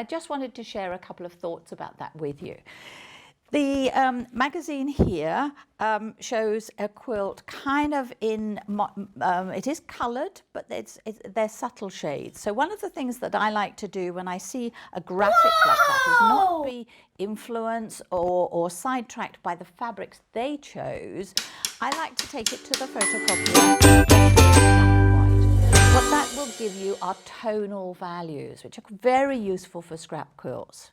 I just wanted to share a couple of thoughts about that with you. The magazine here shows a quilt kind of in, it is coloured, but they're subtle shades. So one of the things that I like to do when I see a graphic like that is not be influenced or sidetracked by the fabrics they chose. I like to take it to the photocopier. What that will give you are tonal values, which are very useful for scrap quilts.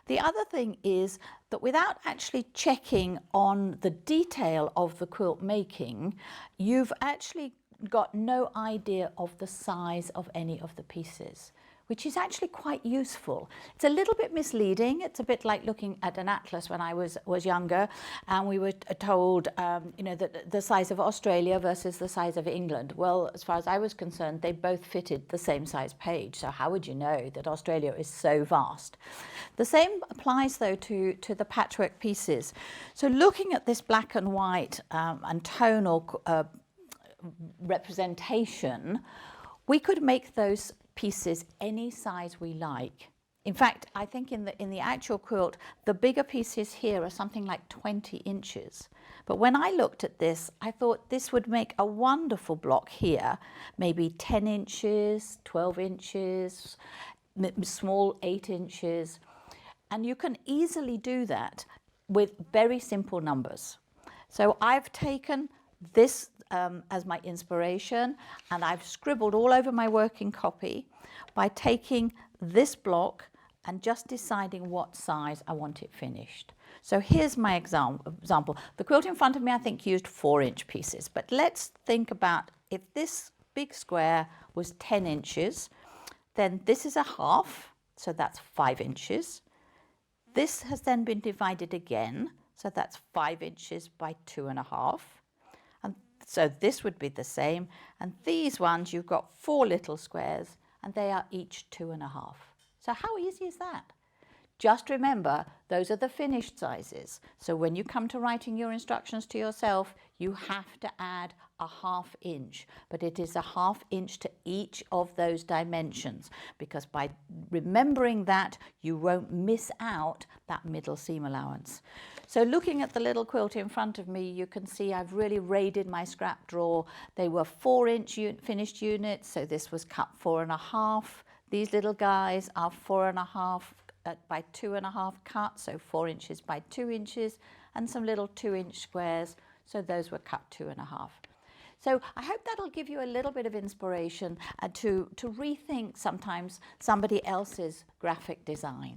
The other thing is that without actually checking on the detail of the quilt making, you've actually got no idea of the size of any of the pieces, which is actually quite useful. It's a little bit misleading. It's a bit like looking at an atlas when I was younger, and we were told, that the size of Australia versus the size of England. Well, as far as I was concerned, they both fitted the same size page. So how would you know that Australia is so vast? The same applies, though, to the patchwork pieces. So looking at this black and white and tonal representation, we could make those pieces any size we like. In fact, I think in the actual quilt, the bigger pieces here are something like 20 inches. But when I looked at this, I thought this would make a wonderful block here, maybe 10 inches, 12 inches, small 8 inches. And you can easily do that with very simple numbers. So I've taken this as my inspiration, and I've scribbled all over my working copy by taking this block and just deciding what size I want it finished. So here's my example. The quilt in front of me, I think, used 4-inch pieces, but let's think about if this big square was 10 inches, then this is a half, so that's 5 inches. This has then been divided again, so that's 5 inches by 2.5. So this would be the same, and these ones you've got 4 little squares, and they are each 2.5. So how easy is that? Just remember, those are the finished sizes. So when you come to writing your instructions to yourself, you have to add a 1/2 inch, but it is a 1/2 inch to each of those dimensions, because by remembering that, you won't miss out that middle seam allowance. So looking at the little quilt in front of me, you can see I've really raided my scrap drawer. They were 4-inch finished units, so this was cut 4.5. These little guys are 4.5 by 2.5 cut, so 4 inches by 2 inches, and some little 2-inch squares, so those were cut 2.5. So I hope that'll give you a little bit of inspiration to rethink sometimes somebody else's graphic design.